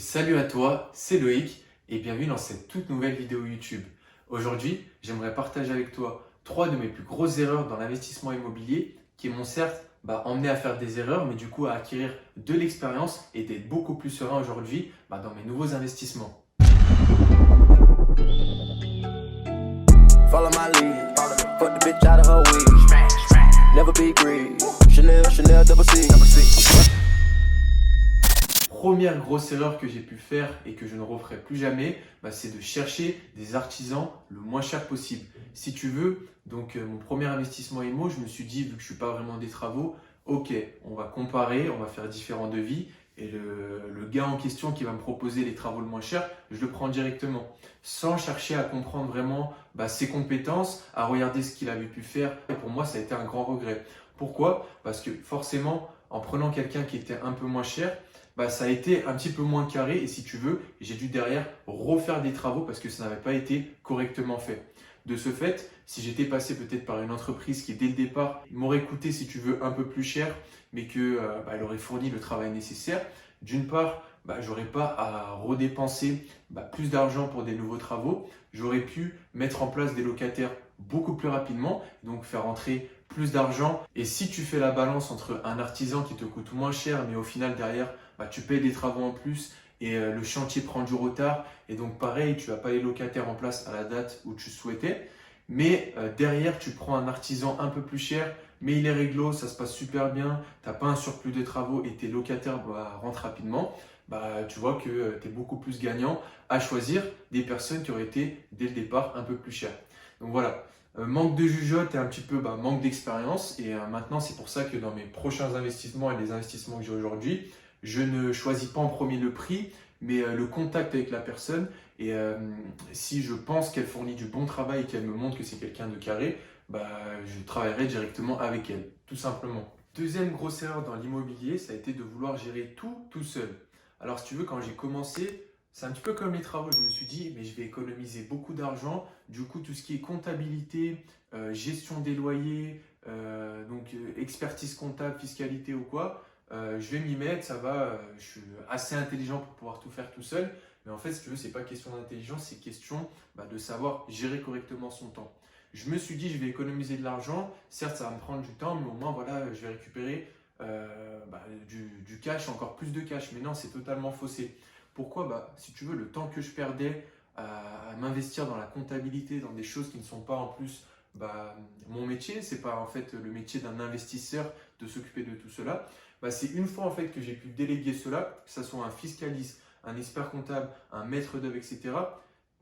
salut à toi, c'est Loïc et bienvenue dans cette toute nouvelle vidéo YouTube. Aujourd'hui, j'aimerais partager avec toi 3 de mes plus grosses erreurs dans l'investissement immobilier qui m'ont certes emmené à faire des erreurs, mais du coup à acquérir de l'expérience et d'être beaucoup plus serein aujourd'hui dans mes nouveaux investissements. Follow my lead. Fuck the bitch out of her weed. Never be greedy. Chanel, double C. Première grosse erreur que j'ai pu faire et que je ne referai plus jamais, c'est de chercher des artisans le moins cher possible. Si tu veux, mon premier investissement IMO, je me suis dit, vu que je ne suis pas vraiment des travaux, ok, on va comparer, on va faire différents devis et le gars en question qui va me proposer les travaux le moins cher, je le prends directement, sans chercher à comprendre vraiment ses compétences, à regarder ce qu'il avait pu faire. Et pour moi, ça a été un grand regret. Pourquoi? Parce que forcément, en prenant quelqu'un qui était un peu moins cher, ça a été un petit peu moins carré et si tu veux, j'ai dû derrière refaire des travaux parce que ça n'avait pas été correctement fait. De ce fait, si j'étais passé peut-être par une entreprise qui dès le départ m'aurait coûté, si tu veux, un peu plus cher, mais qu'elle aurait fourni le travail nécessaire, d'une part, j'aurais pas à redépenser plus d'argent pour des nouveaux travaux, j'aurais pu mettre en place des locataires beaucoup plus rapidement, donc faire entrer plus d'argent. Et si tu fais la balance entre un artisan qui te coûte moins cher, mais au final derrière, tu payes des travaux en plus et le chantier prend du retard. Et donc pareil, tu n'as pas les locataires en place à la date où tu souhaitais. Mais derrière, tu prends un artisan un peu plus cher, mais il est réglo, ça se passe super bien, tu n'as pas un surplus de travaux et tes locataires rentrent rapidement. Tu vois que tu es beaucoup plus gagnant à choisir des personnes qui auraient été dès le départ un peu plus chères. Donc voilà, manque de jugeote et un petit peu manque d'expérience. Et maintenant, c'est pour ça que dans mes prochains investissements et les investissements que j'ai aujourd'hui, je ne choisis pas en premier le prix, mais le contact avec la personne. Et si je pense qu'elle fournit du bon travail et qu'elle me montre que c'est quelqu'un de carré, je travaillerai directement avec elle, tout simplement. Deuxième grosse erreur dans l'immobilier, ça a été de vouloir gérer tout seul. Alors si tu veux, quand j'ai commencé, c'est un petit peu comme les travaux. Je me suis dit, mais je vais économiser beaucoup d'argent. Du coup, tout ce qui est comptabilité, gestion des loyers, expertise comptable, fiscalité ou quoi, je vais m'y mettre, ça va, je suis assez intelligent pour pouvoir tout faire tout seul. Mais en fait, si tu veux, c'est pas question d'intelligence, c'est question de savoir gérer correctement son temps. Je me suis dit, je vais économiser de l'argent. Certes, ça va me prendre du temps, mais au moins, voilà, je vais récupérer du cash, encore plus de cash. Mais non, c'est totalement faussé. Pourquoi? Si tu veux, le temps que je perdais à m'investir dans la comptabilité, dans des choses qui ne sont pas en plus mon métier, c'est pas en fait le métier d'un investisseur de s'occuper de tout cela. C'est une fois en fait que j'ai pu déléguer cela, que ce soit un fiscaliste, un expert comptable, un maître d'œuvre, etc.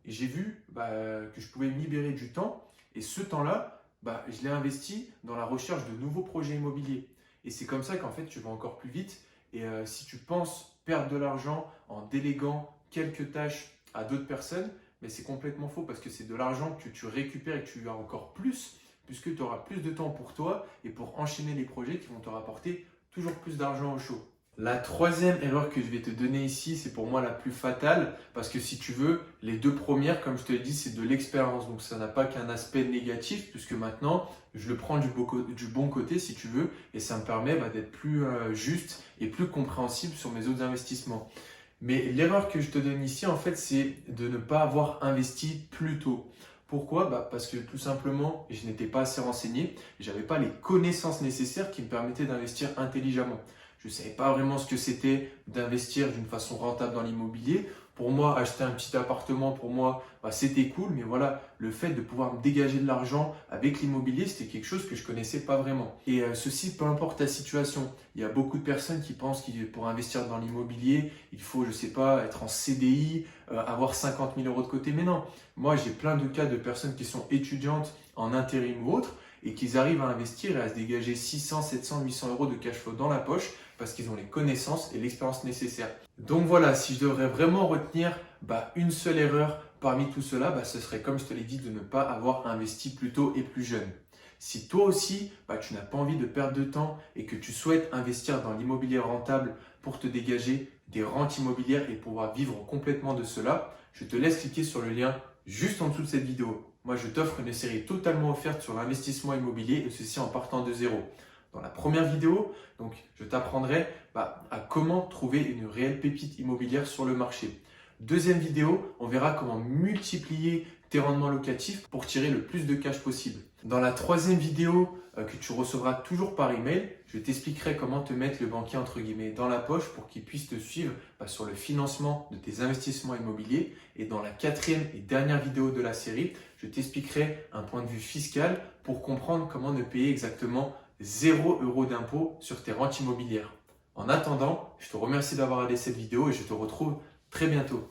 Et j'ai vu que je pouvais me libérer du temps et ce temps-là, je l'ai investi dans la recherche de nouveaux projets immobiliers. Et c'est comme ça qu'en fait tu vas encore plus vite. Et si tu penses perdre de l'argent en déléguant quelques tâches à d'autres personnes, mais c'est complètement faux parce que c'est de l'argent que tu récupères et que tu as encore plus, puisque tu auras plus de temps pour toi et pour enchaîner les projets qui vont te rapporter toujours plus d'argent au chaud. La troisième erreur que je vais te donner ici, c'est pour moi la plus fatale parce que si tu veux, les deux premières, comme je te l'ai dit, c'est de l'expérience. Donc ça n'a pas qu'un aspect négatif puisque maintenant, je le prends du bon côté si tu veux et ça me permet d'être plus juste et plus compréhensible sur mes autres investissements. Mais l'erreur que je te donne ici, en fait, c'est de ne pas avoir investi plus tôt. Pourquoi? Parce que tout simplement, je n'étais pas assez renseigné, je n'avais pas les connaissances nécessaires qui me permettaient d'investir intelligemment. Je ne savais pas vraiment ce que c'était d'investir d'une façon rentable dans l'immobilier. Pour moi, acheter un petit appartement, pour moi, c'était cool. Mais voilà, le fait de pouvoir me dégager de l'argent avec l'immobilier, c'était quelque chose que je ne connaissais pas vraiment. Et ceci, peu importe ta situation. Il y a beaucoup de personnes qui pensent que pour investir dans l'immobilier, il faut, je ne sais pas, être en CDI, avoir 50 000 euros de côté. Mais non, moi, j'ai plein de cas de personnes qui sont étudiantes en intérim ou autre et qu'ils arrivent à investir et à se dégager 600, 700, 800 euros de cash flow dans la poche parce qu'ils ont les connaissances et l'expérience nécessaires. Donc voilà, si je devrais vraiment retenir une seule erreur parmi tout cela, ce serait comme je te l'ai dit de ne pas avoir investi plus tôt et plus jeune. Si toi aussi, tu n'as pas envie de perdre de temps et que tu souhaites investir dans l'immobilier rentable pour te dégager des rentes immobilières et pouvoir vivre complètement de cela, je te laisse cliquer sur le lien juste en dessous de cette vidéo. Moi, je t'offre une série totalement offerte sur l'investissement immobilier et ceci en partant de zéro. Dans la première vidéo, donc, je t'apprendrai à comment trouver une réelle pépite immobilière sur le marché. Deuxième vidéo, on verra comment multiplier tes rendements locatifs pour tirer le plus de cash possible. Dans la troisième vidéo que tu recevras toujours par email, je t'expliquerai comment te mettre le banquier entre guillemets dans la poche pour qu'il puisse te suivre sur le financement de tes investissements immobiliers. Et dans la quatrième et dernière vidéo de la série, je t'expliquerai un point de vue fiscal pour comprendre comment ne payer exactement 0 € d'impôt sur tes rentes immobilières. En attendant, je te remercie d'avoir regardé cette vidéo et je te retrouve très bientôt.